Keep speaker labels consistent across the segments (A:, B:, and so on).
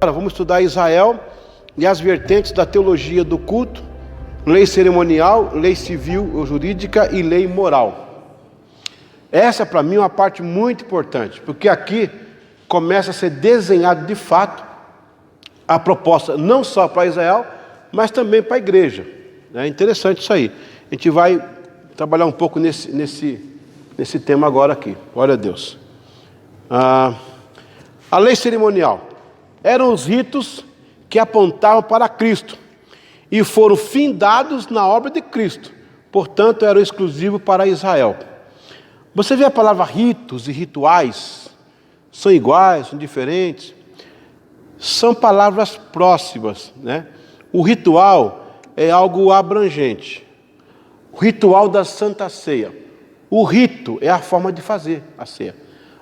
A: Agora vamos estudar Israel e as vertentes da teologia do culto, lei cerimonial, lei civil ou jurídica e lei moral. Essa para mim é uma parte muito importante, porque aqui começa a ser desenhado de fato a proposta não só para Israel, mas também para a igreja. É interessante isso aí. A gente vai trabalhar um pouco nesse tema agora aqui. Glória a Deus. A lei cerimonial eram os ritos que apontavam para Cristo e foram findados na obra de Cristo. Portanto, eram exclusivos para Israel. Você vê a palavra ritos e rituais, são iguais, são diferentes? São palavras próximas, né? O ritual é algo abrangente. O ritual da Santa Ceia. O rito é a forma de fazer a ceia.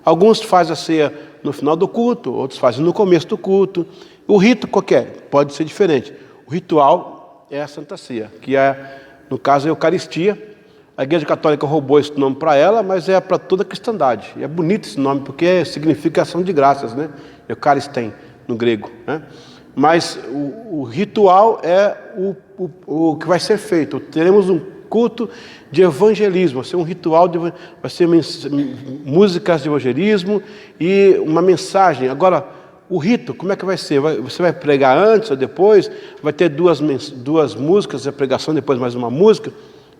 A: Alguns fazem a ceia no final do culto, outros fazem no começo do culto. O rito qualquer pode ser diferente. O ritual é a Santa Ceia, que é, no caso, a Eucaristia. A Igreja Católica roubou esse nome para ela, mas é para toda a cristandade. E é bonito esse nome, porque significa ação de graças, né? Eucaristém, no grego, né? Mas o ritual é o que vai ser feito. Teremos um culto de evangelismo, vai ser um ritual, vai ser músicas de evangelismo e uma mensagem. Agora, o rito, como é que vai ser? Você vai pregar antes ou depois? Vai ter duas músicas, a pregação, depois mais uma música?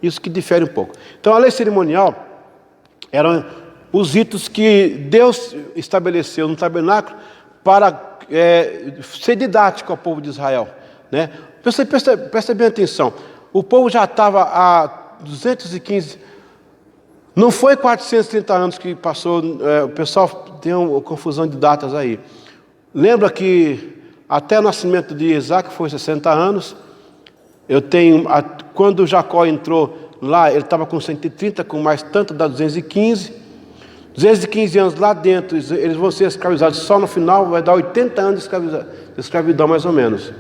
A: Isso que difere um pouco. Então, a lei cerimonial eram os ritos que Deus estabeleceu no tabernáculo para ser didático ao povo de Israel, né? Presta bem atenção. O povo já estava há 215, não foi 430 anos que passou, o pessoal tem uma confusão de datas aí. Lembra que até o nascimento de Isaac foi 60 anos. Quando Jacó entrou lá, ele estava com 130, com mais tanto, dá 215. 215 anos lá dentro, eles vão ser escravizados só no final, vai dar 80 anos de escravidão mais ou menos.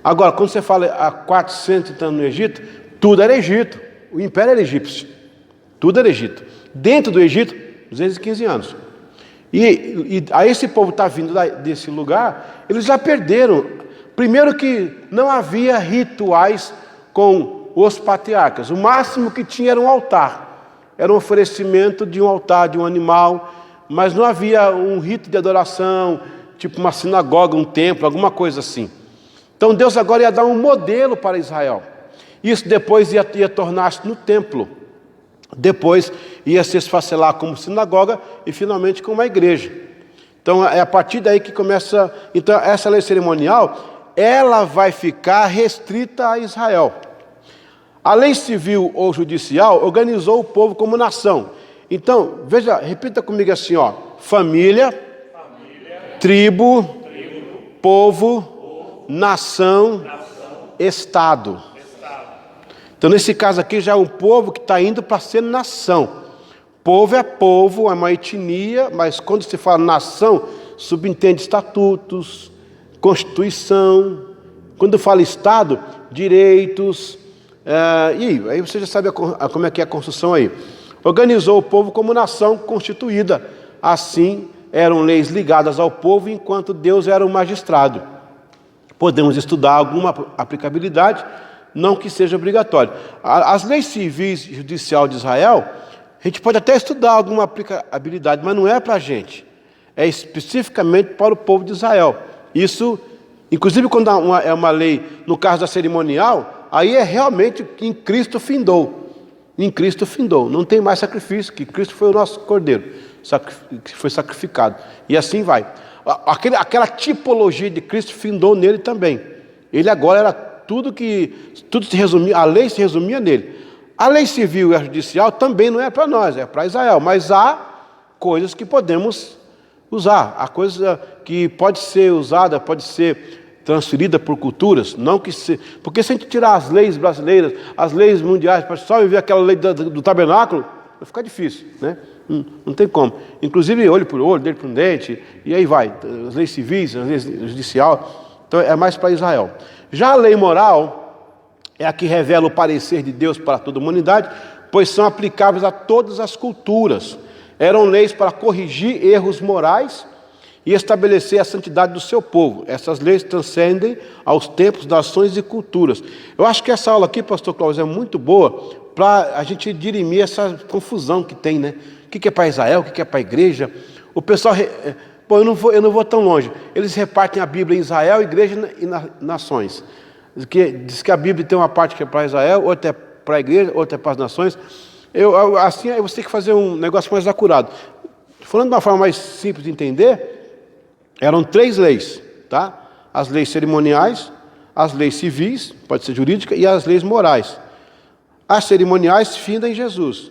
A: Agora, quando você fala há 400 anos no Egito, tudo era Egito, o império era egípcio, tudo era Egito. Dentro do Egito, 215 anos. E aí esse povo está vindo desse lugar, eles já perderam. Primeiro que não havia rituais com os patriarcas, o máximo que tinha era um altar. Era um oferecimento de um altar, de um animal, mas não havia um rito de adoração, tipo uma sinagoga, um templo, alguma coisa assim. Então Deus agora ia dar um modelo para Israel. Isso depois ia tornar-se no templo. Depois ia se esfacelar como sinagoga e finalmente como uma igreja. Então é a partir daí que começa. Então essa lei cerimonial, ela vai ficar restrita a Israel. A lei civil ou judicial organizou o povo como nação. Então, veja, repita comigo assim, ó: família, tribo, povo, nação, Estado. Então, nesse caso aqui, já é um povo que está indo para ser nação. Povo, é uma etnia, mas quando se fala nação, subentende estatutos, constituição. Quando fala Estado, direitos. E aí você já sabe como é que é a construção aí. Organizou o povo como nação constituída. Assim, eram leis ligadas ao povo, enquanto Deus era o magistrado. Podemos estudar alguma aplicabilidade, não que seja obrigatório. As leis civis e judicial de Israel, a gente pode até estudar alguma aplicabilidade, mas não é para a gente. É especificamente para o povo de Israel. Isso, inclusive quando é uma lei, no caso da cerimonial, aí é realmente em Cristo findou. Em Cristo findou. Não tem mais sacrifício, que Cristo foi o nosso cordeiro, que foi sacrificado. E assim vai. Aquela tipologia de Cristo findou nele também. Ele agora era tudo se resumia, a lei se resumia nele. A lei civil e a judicial também não é para nós, é para Israel. Mas há coisas que podemos usar. Há coisa que pode ser usada, pode ser transferida por culturas, não que se... Porque se a gente tirar as leis brasileiras, as leis mundiais, para só viver aquela lei do tabernáculo, vai ficar difícil, né? Não tem como. Inclusive olho por olho, dente por dente, e aí vai. As leis civis, as leis judicial, então é mais para Israel. Já a lei moral é a que revela o parecer de Deus para toda a humanidade, pois são aplicáveis a todas as culturas. Eram leis para corrigir erros morais e estabelecer a santidade do seu povo. Essas leis transcendem aos tempos, nações e culturas. Eu acho que essa aula aqui, pastor Cláudio, é muito boa para a gente dirimir essa confusão que tem, né? O que é para Israel, o que é para a igreja? O pessoal... Bom, eu não vou tão longe. Eles repartem a Bíblia em Israel, igreja e nações. Diz que a Bíblia tem uma parte que é para Israel, outra é para a igreja, outra é para as nações. Assim, você tem que fazer um negócio mais acurado. Falando de uma forma mais simples de entender, eram 3 leis, tá? As leis cerimoniais, as leis civis, pode ser jurídica, e as leis morais. As cerimoniais findam em Jesus,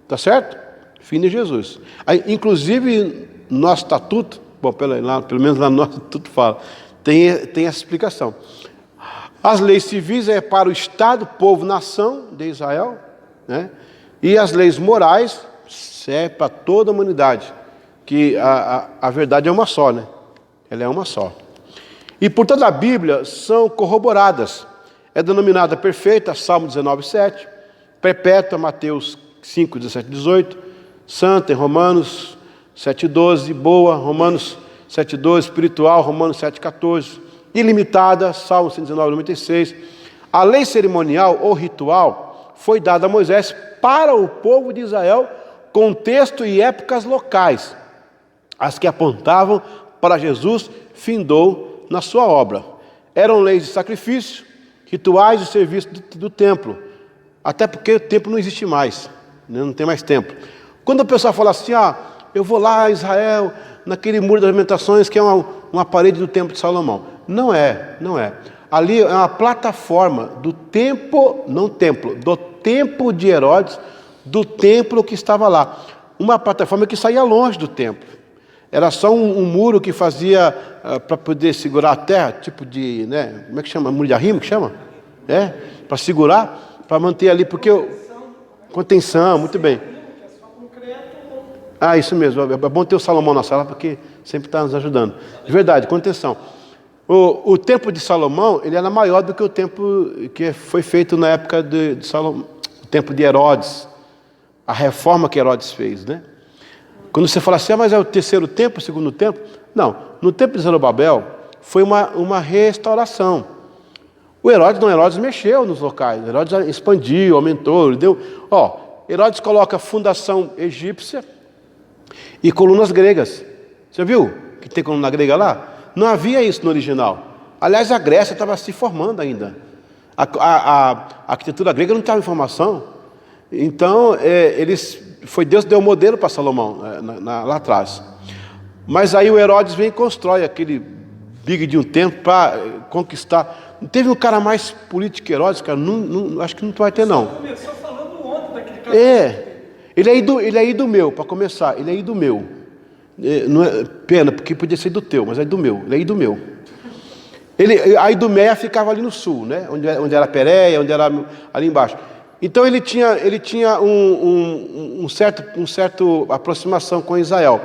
A: tá certo? Findam em Jesus. Aí, inclusive, nosso estatuto, bom, pelo menos lá no nosso estatuto fala, tem essa explicação. As leis civis é para o Estado, povo, nação de Israel, né? E as leis morais é para toda a humanidade, que a verdade é uma só, né? Ela é uma só. E por toda a Bíblia são corroboradas. É denominada perfeita, Salmo 19:7, perpétua, Mateus 5, 17, 18, santa, em Romanos 7:12, boa, Romanos 7:12, espiritual, Romanos 7:14, ilimitada, Salmo 119, 96. A lei cerimonial ou ritual foi dada a Moisés para o povo de Israel, contexto e épocas locais. As que apontavam para Jesus findou na sua obra. Eram leis de sacrifício, rituais de serviço do templo. Até porque o templo não existe mais, né? Não tem mais templo. Quando a pessoa fala assim, eu vou lá a Israel, naquele muro das lamentações, que é uma parede do templo de Salomão. Não é. Ali é uma plataforma do templo, não templo, do templo de Herodes, do templo que estava lá. Uma plataforma que saía longe do templo. Era só um muro que fazia para poder segurar a terra, tipo de, né? Como é que chama? Muro de arrimo que chama? Para segurar, para manter ali, porque... Contenção, muito bem. Isso mesmo. É bom ter o Salomão na sala, porque sempre está nos ajudando. De verdade, contenção. O templo de Salomão, ele era maior do que o templo que foi feito na época de Salomão, o templo de Herodes, a reforma que Herodes fez, né? Quando você fala assim, mas é o terceiro templo, o segundo templo? Não, no templo de Zorobabel foi uma restauração. O Herodes mexeu nos locais, Herodes expandiu, aumentou, ele deu... Herodes coloca fundação egípcia e colunas gregas. Você viu que tem coluna grega lá? Não havia isso no original. Aliás, a Grécia estava se formando ainda. A arquitetura grega não tinha informação. Então, Deus deu o modelo para Salomão lá atrás. Mas aí o Herodes vem e constrói aquele big de um templo para conquistar. Não teve um cara mais político que Herodes, cara? Não, acho que não vai ter, não. Você começou falando ontem daquele cara. Ele é do meu, para começar. Ele é do meu. Não é, pena, porque podia ser do teu, mas é do meu. Ele é do meu. A Idumeia ficava ali no sul, né? Onde era Pérea, onde era ali embaixo. Então ele tinha um certo aproximação com Israel.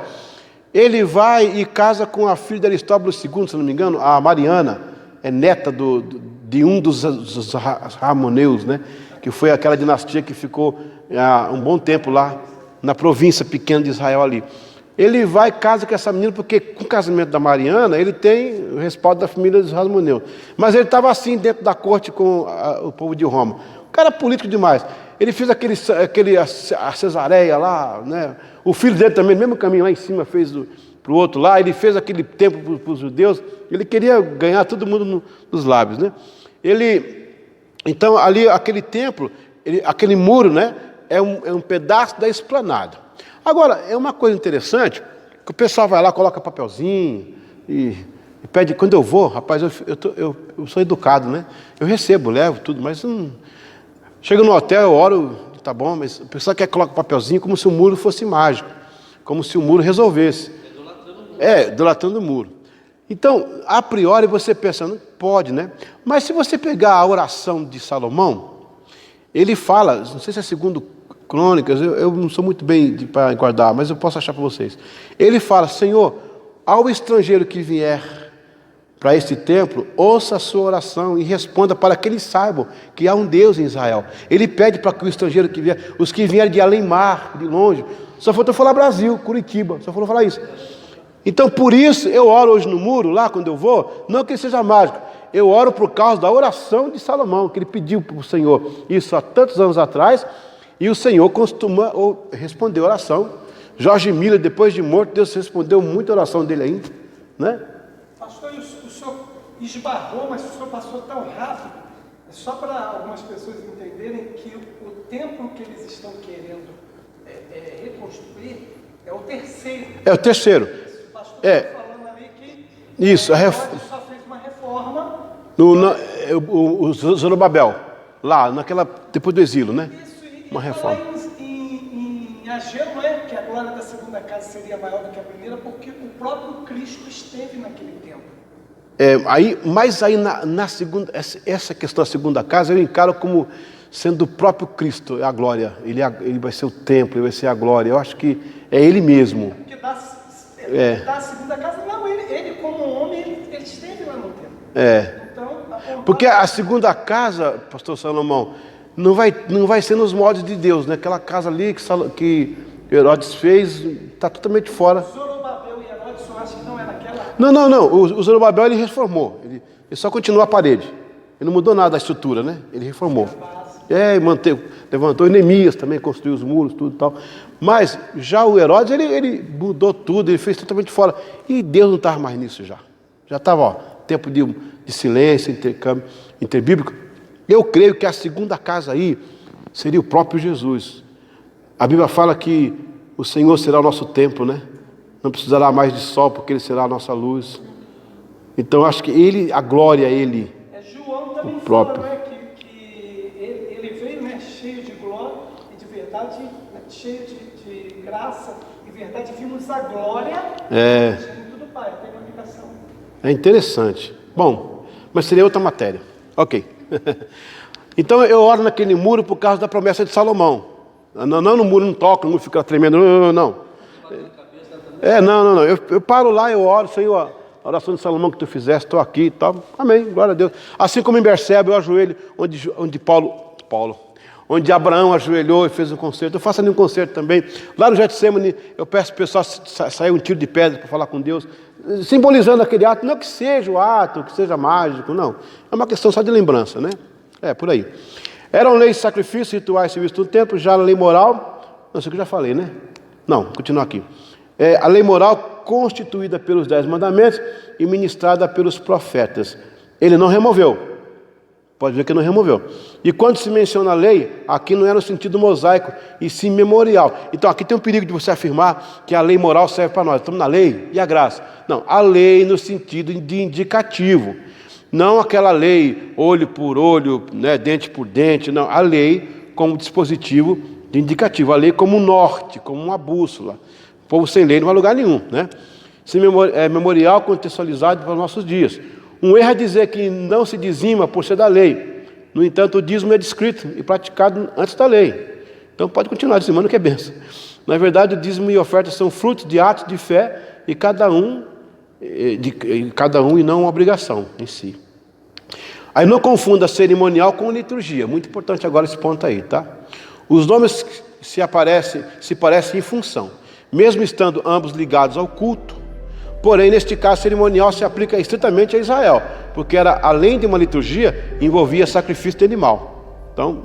A: Ele vai e casa com a filha de Aristóbulo II, se não me engano, a Mariana, é neta de um dos Ramoneus, né? Que foi aquela dinastia que ficou um bom tempo lá na província pequena de Israel ali. Ele vai e casa com essa menina, porque com o casamento da Mariana, ele tem o respaldo da família dos Ramoneus. Mas ele estava assim dentro da corte com o povo de Roma. O cara político demais. Ele fez a Cesareia lá, né? O filho dele também, no mesmo caminho lá em cima, fez para o outro lá. Ele fez aquele templo para os judeus. Ele queria ganhar todo mundo nos lábios, né? Então, ali, aquele templo, aquele muro, né? É um pedaço da esplanada. Agora, é uma coisa interessante, que o pessoal vai lá, coloca papelzinho e pede. Quando eu vou, rapaz, eu sou educado, né? Eu recebo, levo tudo, mas chego no hotel, eu oro, tá bom, mas o pessoal quer colocar papelzinho como se o muro fosse mágico, como se o muro resolvesse. Idolatrando o muro. Então, a priori, você pensa, não pode, né? Mas se você pegar a oração de Salomão, ele fala, não sei se é segundo Crônicas, eu não sou muito bem para guardar, mas eu posso achar para vocês. Ele fala, Senhor, ao estrangeiro que vier para este templo, ouça a sua oração e responda para que eles saibam que há um Deus em Israel. Ele pede para que o estrangeiro que vier, os que vierem de além mar, de longe, só faltou falar Brasil, Curitiba, só faltou falar isso. Então, por isso, eu oro hoje no muro, lá quando eu vou, não que ele seja mágico, eu oro por causa da oração de Salomão, que ele pediu para o Senhor isso há tantos anos atrás, e o Senhor costuma responder a oração. Jorge Miller, depois de morto, Deus respondeu muito a oração dele ainda, né?
B: Pastor, o senhor esbarrou, mas o senhor passou tão rápido, só para algumas pessoas entenderem que o templo que eles estão querendo reconstruir é o terceiro.
A: É o terceiro.
B: O pastor está falando ali que
A: isso,
B: só fez uma reforma.
A: O Zorobabel, lá, depois do exílio, né?
B: Isso,
A: uma reforma.
B: Em Ageu, não é? Que a glória da segunda casa seria maior do que a primeira, porque o próprio Cristo esteve naquele templo.
A: Mas aí na segunda, essa questão da segunda casa eu encaro como sendo o próprio Cristo, a glória. Ele vai ser o templo, ele vai ser a glória. Eu acho que é ele mesmo.
B: Porque da segunda casa, não, ele como homem, ele esteve lá no templo. Então,
A: porque a segunda casa, pastor Salomão, não vai ser nos moldes de Deus, né? Aquela casa ali que Herodes fez, está totalmente fora.
B: Zorobabel e Herodes, eu acho que não era aquela.
A: Não. O Zorobabel ele reformou. Ele só continuou a parede. Ele não mudou nada da estrutura, né? Ele reformou. Levantou. Neemias também construiu os muros, tudo e tal. Mas já o Herodes, ele mudou tudo, ele fez totalmente fora. E Deus não estava mais nisso já. Já estava, tempo de silêncio, intercâmbio interbíblico. Eu creio que a segunda casa aí seria o próprio Jesus. A Bíblia fala que o Senhor será o nosso templo, né? Não precisará mais de sol, porque Ele será a nossa luz. Então, acho que a glória é Ele.
B: João também
A: o próprio.
B: fala, né, que ele veio, né, cheio de glória e de verdade, né, cheio de graça e verdade. Vimos a glória do Pai. Tem uma ligação.
A: É interessante. Bom, mas seria outra matéria. Ok. Então eu oro naquele muro por causa da promessa de Salomão. Não no muro, não toca, o muro fica tremendo. Não. Não. Eu paro lá, eu oro, Senhor, a oração de Salomão que tu fizeste, estou aqui e tal. Amém, glória a Deus. Assim como em Berseba, eu ajoelho onde Abraão ajoelhou e fez um concerto. Eu faço ali um concerto também. Lá no Getsemane, eu peço para o pessoal sair um tiro de pedra para falar com Deus, simbolizando aquele ato, não que seja o ato, que seja mágico, não. É uma questão só de lembrança, né? Por aí. Eram leis de sacrifício, rituais civis no tempo, já a lei moral, não sei o que eu já falei, né? Não, continuar aqui. A lei moral constituída pelos 10 mandamentos e ministrada pelos profetas. Ele não removeu. Pode ver que não removeu. E quando se menciona a lei, aqui não é no sentido mosaico, e sim memorial. Então aqui tem um perigo de você afirmar que a lei moral serve para nós. Estamos na lei e a graça. Não, a lei no sentido de indicativo. Não aquela lei, olho por olho, né, dente por dente. Não, a lei como dispositivo de indicativo. A lei como um norte, como uma bússola. O povo sem lei não vai a lugar nenhum, né? Esse memorial contextualizado para os nossos dias. Um erro é dizer que não se dizima por ser da lei. No entanto, o dízimo é descrito e praticado antes da lei. Então pode continuar dizimando, que é benção. Na verdade, o dízimo e a oferta são frutos de atos de fé e cada um e não uma obrigação em si. Aí não confunda cerimonial com liturgia. Muito importante agora esse ponto aí, tá? Os nomes se parecem em função, mesmo estando ambos ligados ao culto. Porém, neste caso, cerimonial se aplica estritamente a Israel, porque era, além de uma liturgia, envolvia sacrifício de animal. Então,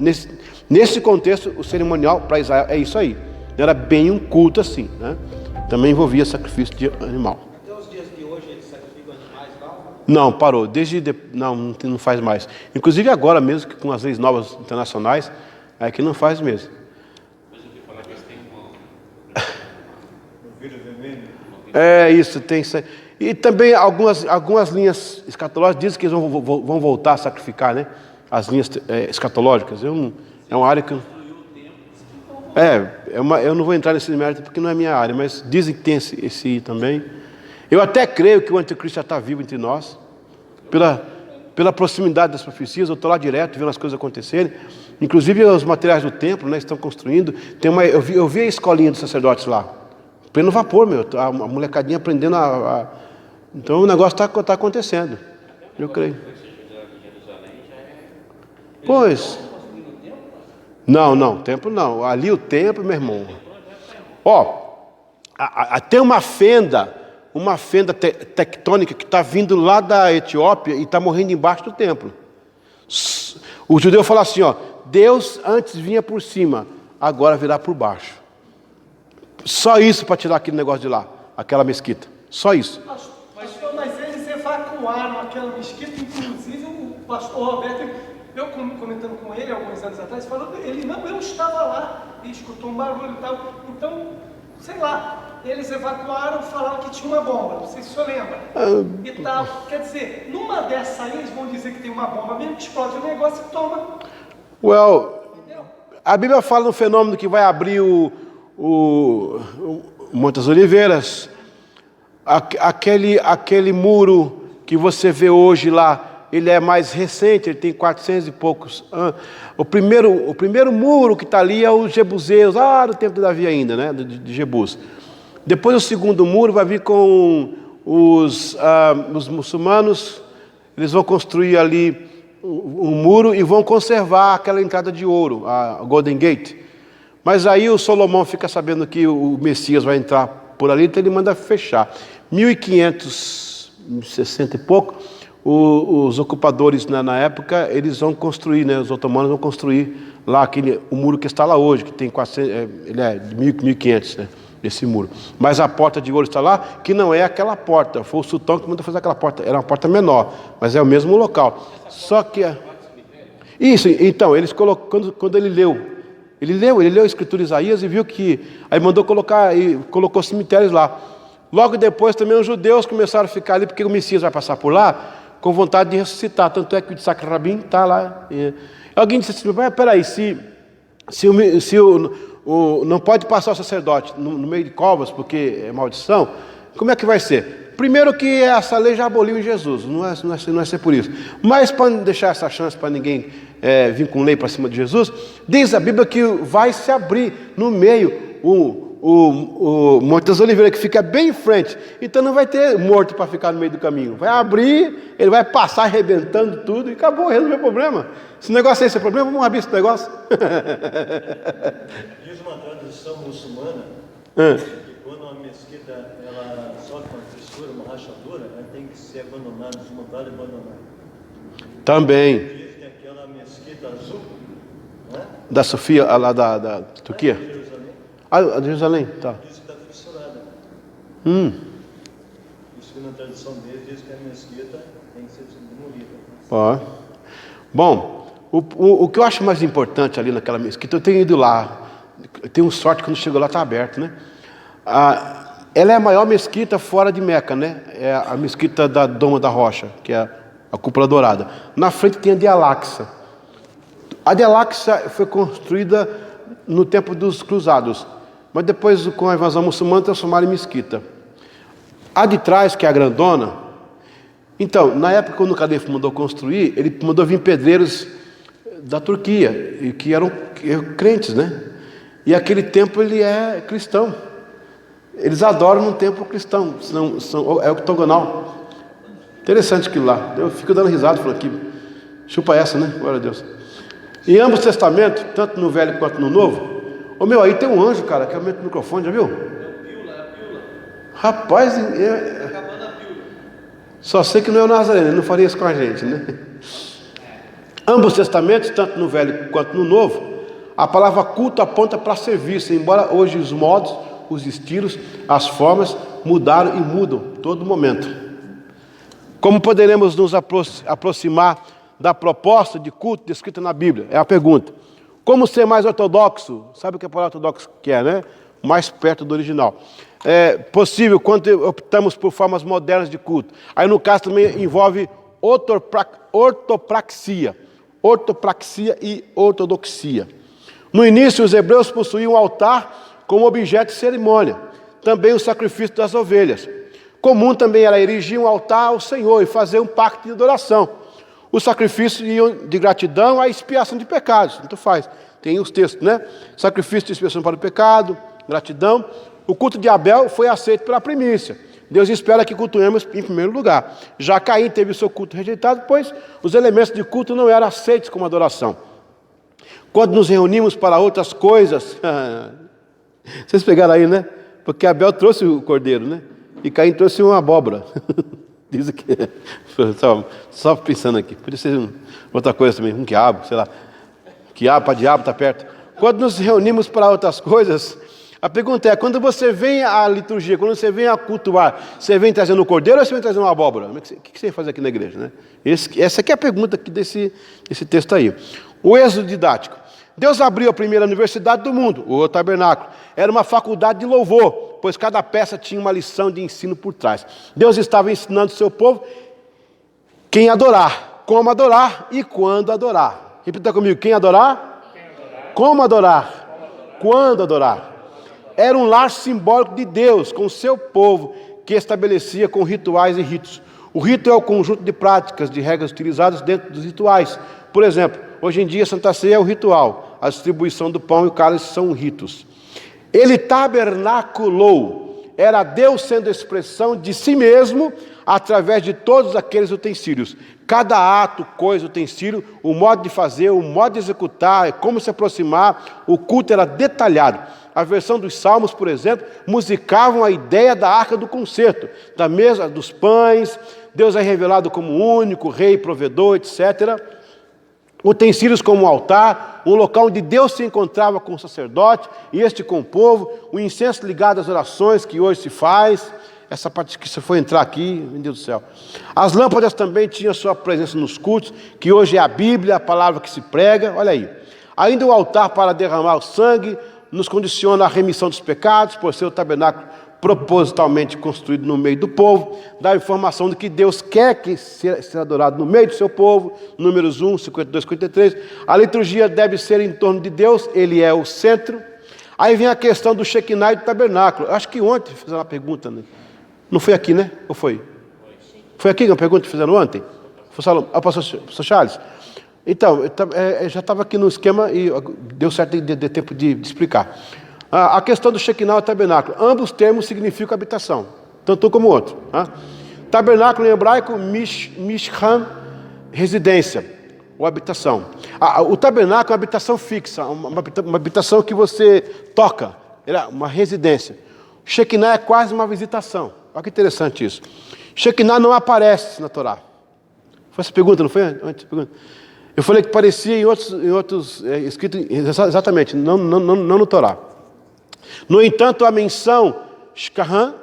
A: nesse contexto, o cerimonial para Israel é isso aí. Era bem um culto assim, né? Também envolvia sacrifício de animal.
B: Até os dias de hoje eles sacrificam animais lá?
A: Não, parou. Não faz mais. Inclusive agora mesmo, que com as leis novas internacionais, é que não faz mesmo. Isso, tem isso. E também algumas linhas escatológicas dizem que eles vão voltar a sacrificar, né? As linhas escatológicas. É uma área que... eu não vou entrar nesse mérito porque não é minha área, mas dizem que tem esse também. Eu até creio que o anticristo já está vivo entre nós. Pela proximidade das profecias, eu estou lá direto, vendo as coisas acontecerem. Inclusive os materiais do templo, né, estão construindo. Eu vi a escolinha dos sacerdotes lá. Pleno vapor, a molecadinha aprendendo Então o negócio está acontecendo. Eu creio. Pois. Não, templo não. Ali o templo, meu irmão. Tem uma fenda uma fenda tectônica que está vindo lá da Etiópia e está morrendo embaixo do templo. O judeu fala assim, ó, Deus antes vinha por cima, agora virá por baixo. Só isso para tirar aquele negócio de lá, aquela mesquita. Só isso.
B: Pastor, mas eles evacuaram aquela mesquita, inclusive o pastor Roberto, eu comentando com ele alguns anos atrás, falou, ele não, eu estava lá e escutou um barulho e tal. Então, sei lá, eles evacuaram, falaram que tinha uma bomba, não sei se o senhor lembra. E tal. Quer dizer, numa dessas aí eles vão dizer que tem uma bomba, mesmo que explode o negócio e toma.
A: Entendeu? A Bíblia fala no fenômeno que vai abrir o Monte das Oliveiras. Aquele muro que você vê hoje lá, ele é mais recente, ele tem 400 e poucos anos. O primeiro muro que está ali é os Jebuseus, do tempo de Davi ainda, né? De Jebus. Depois o segundo muro vai vir com os muçulmanos, eles vão construir ali um muro e vão conservar aquela entrada de ouro, a Golden Gate. Mas aí o Salomão fica sabendo que o Messias vai entrar por ali, então ele manda fechar. 1560 e pouco, os ocupadores na época, eles vão construir, né, os otomanos vão construir lá o muro que está lá hoje, que tem 400, ele é de 1500, né, esse muro. Mas a porta de ouro está lá, que não é aquela porta, foi o sultão que mandou fazer aquela porta, era uma porta menor, mas é o mesmo local. Só que... Isso, então, eles quando ele leu a escritura de Isaías e viu que... Aí mandou colocar, e colocou cemitérios lá. Logo depois também os judeus começaram a ficar ali, porque o Messias vai passar por lá, com vontade de ressuscitar. Tanto é que o Yitzhak Rabin está lá. Alguém disse assim, mas peraí, não pode passar o sacerdote no meio de covas, porque é maldição, como é que vai ser? Primeiro que essa lei já aboliu em Jesus, não é ser por isso. Mas para não deixar essa chance para ninguém vir com lei para cima de Jesus, diz a Bíblia que vai se abrir no meio o Monte das Oliveiras, que fica bem em frente. Então não vai ter morto para ficar no meio do caminho. Vai abrir, ele vai passar arrebentando tudo e acabou, resolveu o problema. Se o negócio é esse problema, vamos abrir esse negócio.
C: Diz uma tradição muçulmana que quando uma mesquita ela sofre uma fissura, uma rachadura, ela tem que ser abandonada, desmontada e abandonada.
A: Também.
C: Diz que aquela mesquita azul, né?
A: Da Sofia, lá da Turquia?
C: De Jerusalém,
A: De Jerusalém, tá.
C: diz que está fissurada. Isso que na tradição deles diz que a mesquita tem que ser demolida.
A: Bom, o que eu acho mais importante ali naquela mesquita, eu tenho ido lá, eu tenho sorte que quando chego lá está aberto, né? Ela é a maior mesquita fora de Meca, né? É a mesquita da Doma da Rocha, que é a cúpula dourada. Na frente tem a de Al-Aqsa. A de Al-Aqsa foi construída no tempo dos cruzados, mas depois, com a invasão muçulmana, transformaram em mesquita. A de trás, que é a grandona, então, na época quando o califa mandou construir, ele mandou vir pedreiros da Turquia, e que eram crentes, né? E aquele templo, ele é cristão. Eles adoram um templo cristão, é octogonal. Interessante aquilo lá. Eu fico dando risada, falando aqui, chupa essa, né? Glória a Deus. Em ambos os testamentos, tanto no Velho quanto no Novo, aí tem um anjo, cara, que aumenta o microfone, já viu?
B: É a pílula.
A: Rapaz,
B: Acabando a pílula.
A: só sei que não é o Nazareno, ele não faria isso com a gente, né? Ambos os testamentos, tanto no Velho quanto no Novo, a palavra culto aponta para serviço, embora hoje os modos, os estilos, as formas mudaram e mudam todo momento. Como poderemos nos aproximar da proposta de culto descrita na Bíblia? É a pergunta. Como ser mais ortodoxo? Sabe o que a palavra ortodoxo quer, né? Mais perto do original. É possível quando optamos por formas modernas de culto. Aí no caso também envolve ortopraxia e ortodoxia. No início os hebreus possuíam um altar como objeto de cerimônia. Também o sacrifício das ovelhas. Comum também era erigir um altar ao Senhor e fazer um pacto de adoração. Os sacrifícios iam de gratidão à expiação de pecados. Então faz. Tem os textos, né? Sacrifício de expiação para o pecado, gratidão. O culto de Abel foi aceito pela primícia. Deus espera que cultuemos em primeiro lugar. Já Caim teve o seu culto rejeitado, pois os elementos de culto não eram aceitos como adoração. Quando nos reunimos para outras coisas... Vocês pegaram aí, né? Porque Abel trouxe o cordeiro, né? e Caim trouxe uma abóbora. Diz que só pensando aqui, podia ser outra coisa também, um quiabo, sei lá. Quiabo para diabo está perto. Quando nos reunimos para outras coisas, a pergunta é, quando você vem à liturgia, quando você vem a cultuar, você vem trazendo o cordeiro ou você vem trazendo uma abóbora? O que você faz aqui na igreja? Né? Essa aqui é a pergunta aqui desse texto aí. O êxodo didático. Deus abriu a primeira universidade do mundo, o tabernáculo. Era uma faculdade de louvor, pois cada peça tinha uma lição de ensino por trás. Deus estava ensinando o seu povo quem adorar, como adorar e quando adorar. Repita comigo, quem adorar? Como adorar? Quando adorar? Era um lar simbólico de Deus com o seu povo, que estabelecia com rituais e ritos. O rito é o conjunto de práticas, de regras utilizadas dentro dos rituais. Por exemplo, hoje em dia, Santa Ceia é o ritual. A distribuição do pão e o cálice são ritos. Ele tabernaculou. Era Deus sendo expressão de si mesmo através de todos aqueles utensílios. Cada ato, coisa, utensílio, o modo de fazer, o modo de executar, como se aproximar, o culto era detalhado. A versão dos Salmos, por exemplo, musicavam a ideia da arca do concerto, da mesa dos pães. Deus é revelado como único, rei, provedor, etc. Utensílios como um altar, um local onde Deus se encontrava com o sacerdote e este com o povo, o incenso ligado às orações que hoje se faz. Essa parte que você foi entrar aqui, meu Deus do céu. As lâmpadas também tinham sua presença nos cultos, que hoje é a Bíblia, a palavra que se prega. Olha aí. Ainda o altar para derramar o sangue nos condiciona a remissão dos pecados, por ser o tabernáculo propositalmente construído no meio do povo, dá a informação de que Deus quer que seja adorado no meio do seu povo, Números 1, 52, 53. A liturgia deve ser em torno de Deus, Ele é o centro. Aí vem a questão do Shekinah e do tabernáculo. Acho que ontem fizeram uma pergunta, né? Não foi aqui, né? Ou foi? Foi aqui uma pergunta que fizeram ontem? Foi pastor Charles? Então, eu já estava aqui no esquema e deu certo de tempo de explicar. A questão do Shekinah e o tabernáculo. Ambos termos significam habitação, tanto um como o outro. Tá? Tabernáculo em hebraico, mishkan, residência, ou habitação. O tabernáculo é uma habitação fixa, uma habitação que você toca, era uma residência. O Shekinah é quase uma visitação. Olha que interessante isso. Shekinah não aparece na Torá. Foi essa pergunta, não foi? Eu falei que parecia em outros escritos, exatamente, não no Torá. No entanto, a menção shkahan,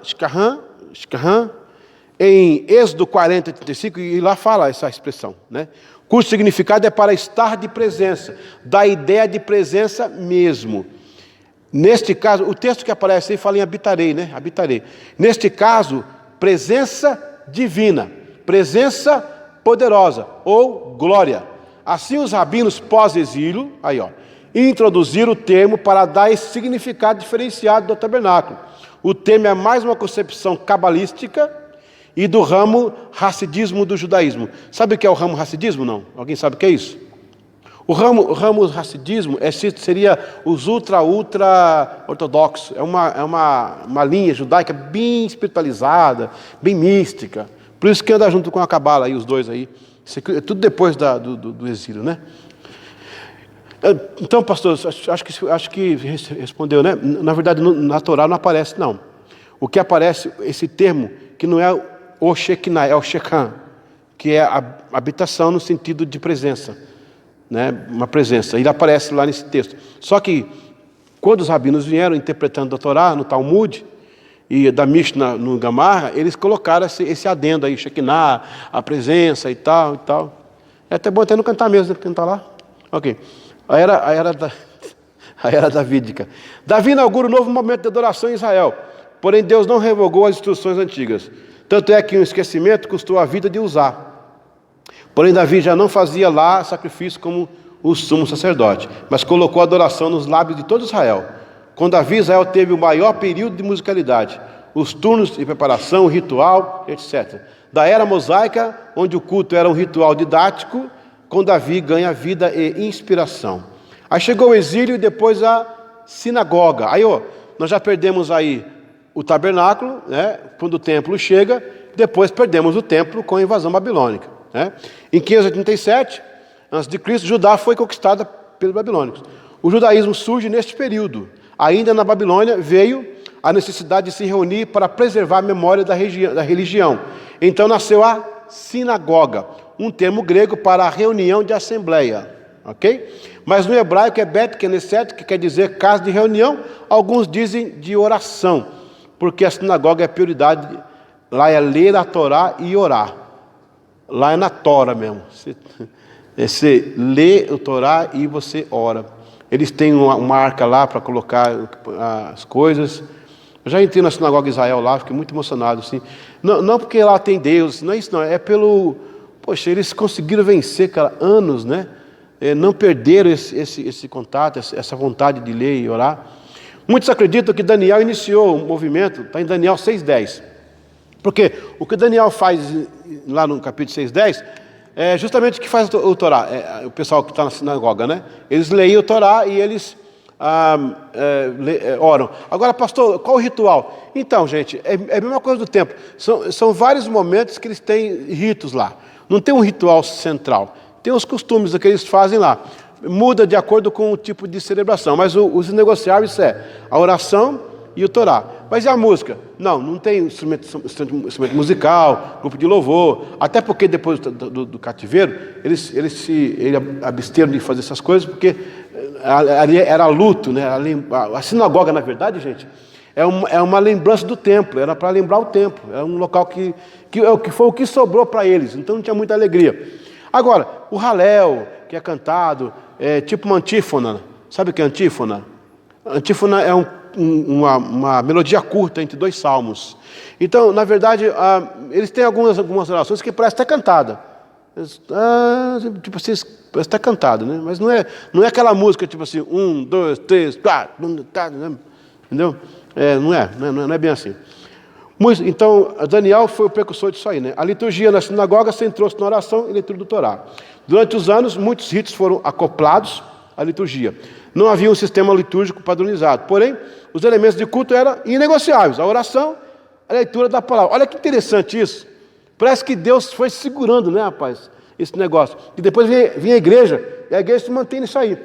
A: em Êxodo 40, 35, e lá fala essa expressão, né? Cujo significado é para estar de presença, da ideia de presença mesmo. Neste caso, o texto que aparece aí fala em habitarei, né? Habitarei. Neste caso, presença divina, presença poderosa ou glória. Assim os rabinos pós-exílio, introduziram o termo para dar esse significado diferenciado do tabernáculo. O termo é mais uma concepção cabalística e do ramo hassidismo do judaísmo. Sabe o que é o ramo hassidismo? Não? Alguém sabe o que é isso? O ramo hassidismo seria os ultra ortodoxos. É uma linha judaica bem espiritualizada, bem mística. Por isso que anda junto com a cabala aí, os dois aí. Isso é tudo depois do exílio, né? Então, pastor, acho que respondeu, né? Na verdade, na Torá não aparece, não. O que aparece, esse termo, que não é o Shekinah, é o Shekan, que é a habitação no sentido de presença, né? Uma presença. Ele aparece lá nesse texto. Só que, quando os rabinos vieram interpretando a Torá, no Talmud, e da Mishnah no Gamarra, eles colocaram esse adendo aí, Shekinah, a presença e tal, e tal. É até bom até não cantar mesmo, cantar lá. Ok. A era davídica. Davi inaugura um novo momento de adoração em Israel. Porém, Deus não revogou as instruções antigas. Tanto é que um esquecimento custou a vida de Uzá. Porém, Davi já não fazia lá sacrifício como o sumo sacerdote, mas colocou a adoração nos lábios de todo Israel. Com Davi, Israel teve o maior período de musicalidade, os turnos de preparação, o ritual, etc. Da era mosaica, onde o culto era um ritual didático, com Davi ganha vida e inspiração. Aí chegou o exílio e depois a sinagoga. Aí, nós já perdemos aí o tabernáculo, né, quando o templo chega, depois perdemos o templo com a invasão babilônica. Né? Em 587, a.C., Judá foi conquistada pelos babilônicos. O judaísmo surge neste período. Ainda na Babilônia veio a necessidade de se reunir para preservar a memória da religião. Então nasceu a sinagoga, um termo grego para a reunião de assembleia, ok? Mas no hebraico é Bet Knesset, que quer dizer casa de reunião, alguns dizem de oração, porque a sinagoga é prioridade, lá é ler a Torá e orar, lá é na Tora mesmo, você lê o Torá e você ora. Eles têm uma arca lá para colocar as coisas. Eu já entrei na sinagoga de Israel lá, fiquei muito emocionado, assim. Não porque lá tem Deus, não é isso não, é pelo... Poxa, eles conseguiram vencer, cara, anos, né? Não perderam esse contato, essa vontade de ler e orar. Muitos acreditam que Daniel iniciou um movimento, está em Daniel 6,10. Porque o que Daniel faz lá no capítulo 6,10 é justamente o que faz o Torá, o pessoal que está na sinagoga, né? Eles leem o Torá e eles oram. Agora, pastor, qual o ritual? Então, gente, é a mesma coisa do templo. São vários momentos que eles têm ritos lá. Não tem um ritual central. Tem os costumes que eles fazem lá. Muda de acordo com o tipo de celebração. Mas os negociáveis é a oração e o Torá. Mas e a música? Não tem instrumento musical, grupo de louvor. Até porque depois do cativeiro, eles absteram de fazer essas coisas, porque ali era luto, né? A sinagoga, na verdade, gente, é uma lembrança do templo, era para lembrar o templo, é um local que foi o que sobrou para eles, então não tinha muita alegria. Agora, o Halel, que é cantado, é tipo uma antífona. Sabe o que é antífona? Antífona é uma melodia curta entre 2 salmos. Então, na verdade, eles têm algumas orações que parecem estar cantada. Tipo assim, parece estar cantado, né? Mas não é aquela música tipo assim, 1, 2, 3, 4, entendeu? Não é bem assim. Então, Daniel foi o precursor disso aí, né? A liturgia na sinagoga centrou-se na oração e leitura do Torá. Durante os anos, muitos ritos foram acoplados à liturgia. Não havia um sistema litúrgico padronizado. Porém, os elementos de culto eram inegociáveis. A oração, a leitura da palavra. Olha que interessante isso. Parece que Deus foi segurando, né, rapaz, esse negócio. E depois vinha a igreja, e a igreja se mantém nisso aí.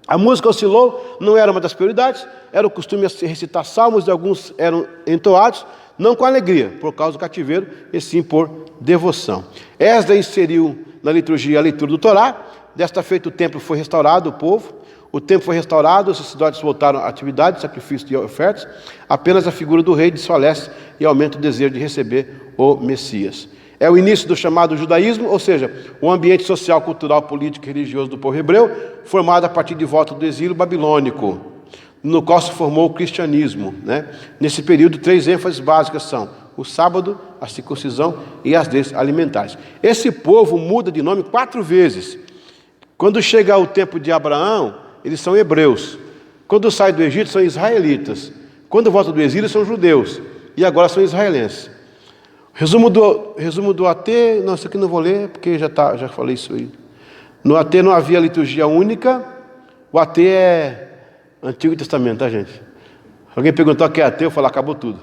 A: A música oscilou, não era uma das prioridades, era o costume de recitar salmos, e alguns eram entoados, não com alegria, por causa do cativeiro, e sim por devoção. Esdras inseriu na liturgia a leitura do Torá. Desta feita o templo foi restaurado, o povo. O templo foi restaurado, os sacerdotes voltaram à atividade, sacrifícios e ofertas. Apenas a figura do rei desfalece e aumenta o desejo de receber o Messias. É o início do chamado judaísmo, ou seja, o ambiente social, cultural, político e religioso do povo hebreu, formado a partir de volta do exílio babilônico, no qual se formou o cristianismo, né? Nesse período, 3 ênfases básicas são o sábado, a circuncisão e as leis alimentares. Esse povo muda de nome 4 vezes. Quando chega o tempo de Abraão, eles são hebreus. Quando sai do Egito, são israelitas. Quando volta do exílio, são judeus. E agora são israelenses. Resumo do AT, não, isso aqui não vou ler, porque já falei isso aí. No AT não havia liturgia única. O AT é Antigo Testamento, tá, gente? Alguém perguntou o que é AT, eu falo, acabou tudo.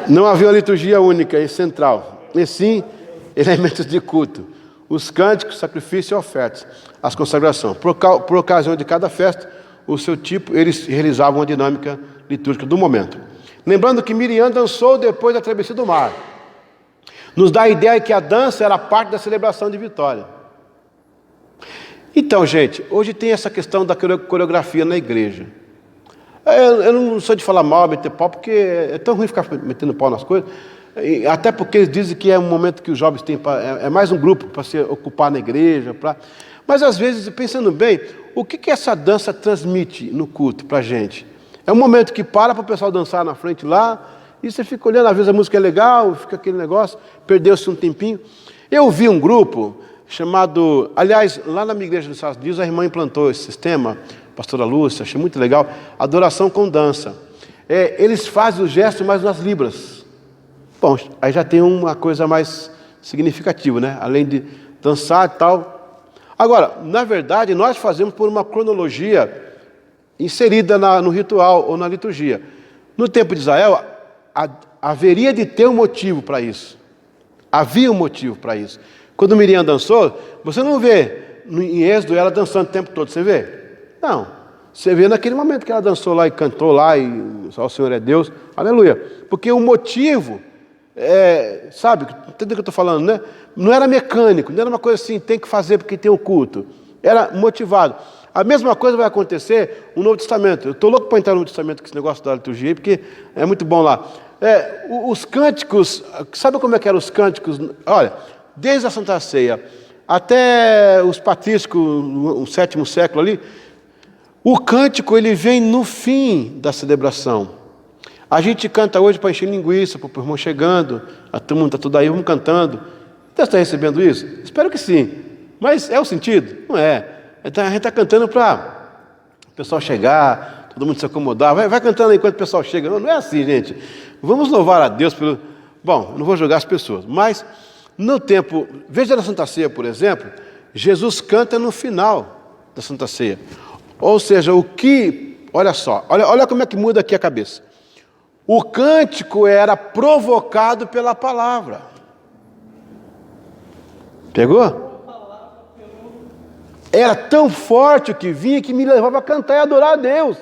A: Não havia uma liturgia única e central, e sim elementos de culto. Os cânticos, sacrifício e ofertas, as consagrações. Por ocasião de cada festa, o seu tipo, eles realizavam a dinâmica litúrgica do momento. Lembrando que Miriam dançou depois da travessia do mar. Nos dá a ideia que a dança era parte da celebração de vitória. Então, gente, hoje tem essa questão da coreografia na igreja. Eu não sou de falar mal, meter pau, porque é tão ruim ficar metendo pau nas coisas. Até porque eles dizem que é um momento que os jovens têm, é mais um grupo para se ocupar na igreja. Mas às vezes, pensando bem, o que essa dança transmite no culto para a gente? É um momento que para o pessoal dançar na frente lá, e você fica olhando, às vezes a música é legal, fica aquele negócio, perdeu-se um tempinho. Eu vi um grupo chamado, aliás, lá na minha igreja dos Estados Unidos, a irmã implantou esse sistema, a pastora Lúcia, achei muito legal, adoração com dança. Eles fazem o gesto, mas nas libras. Bom, aí já tem uma coisa mais significativa, né? Além de dançar e tal. Agora, na verdade, nós fazemos por uma cronologia inserida no ritual ou na liturgia. No tempo de Israel, haveria de ter um motivo para isso. Havia um motivo para isso. Quando Miriam dançou, você não vê em Êxodo ela dançando o tempo todo, você vê? Não. Você vê naquele momento que ela dançou lá e cantou lá, e só o Senhor é Deus, aleluia. Porque o motivo, sabe, entendeu o que eu estou falando, né? Não era mecânico, não era uma coisa assim, tem que fazer porque tem um culto. Era motivado. A mesma coisa vai acontecer no Novo Testamento. Eu estou louco para entrar no Novo Testamento com esse negócio da liturgia, porque é muito bom lá. Os cânticos, sabe como é que eram os cânticos? Olha, desde a Santa Ceia até os patrísticos, o 7º século ali, o cântico ele vem no fim da celebração. A gente canta hoje para encher linguiça, para o irmão chegando, a turma está tudo aí, vamos cantando. Você está recebendo isso? Espero que sim. Mas é o sentido? Não é. A gente está cantando para o pessoal chegar, todo mundo se acomodar. Vai cantando aí enquanto o pessoal chega. Não é assim, gente. Vamos louvar a Deus pelo... Bom, eu não vou julgar as pessoas, mas no tempo... Veja na Santa Ceia, por exemplo, Jesus canta no final da Santa Ceia. Ou seja, o que... Olha só, olha como é que muda aqui a cabeça. O cântico era provocado pela palavra. Pegou? Era tão forte o que vinha que me levava a cantar e adorar a Deus.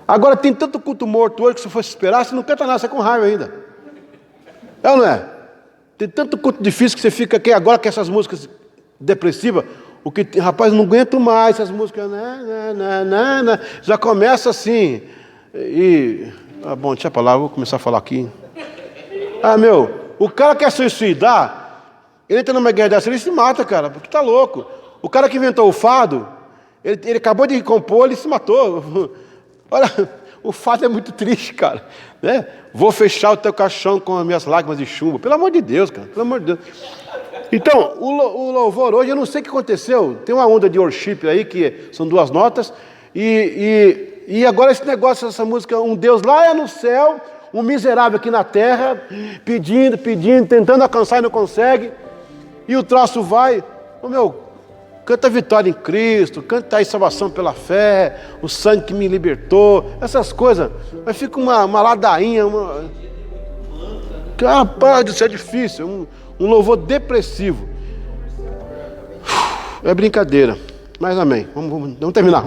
A: Agora tem tanto culto morto hoje que se fosse esperar, você não canta nada, você é com raiva ainda. É ou não é? Tem tanto culto difícil que você fica aqui agora com essas músicas depressivas. O que, rapaz, não aguento mais essas músicas. Já começa assim. Bom, deixa pra lá, vou começar a falar aqui. O cara quer se suicidar, ele entra numa guerra dessa, ele se mata, cara, porque tá louco. O cara que inventou o fado, ele acabou de compor, ele se matou. Olha, o fado é muito triste, cara. Né? Vou fechar o teu caixão com as minhas lágrimas de chumbo. Pelo amor de Deus, cara, pelo amor de Deus. Então, o louvor hoje, eu não sei o que aconteceu. Tem uma onda de worship aí, que são 2 notas. E agora esse negócio, essa música, um Deus lá no céu, um miserável aqui na terra, pedindo, tentando alcançar e não consegue. E o troço vai... Canta a vitória em Cristo, canta aí salvação pela fé, o sangue que me libertou, essas coisas. Mas fica uma ladainha, Rapaz, isso é difícil, um louvor depressivo. É brincadeira, mas amém. Vamos terminar.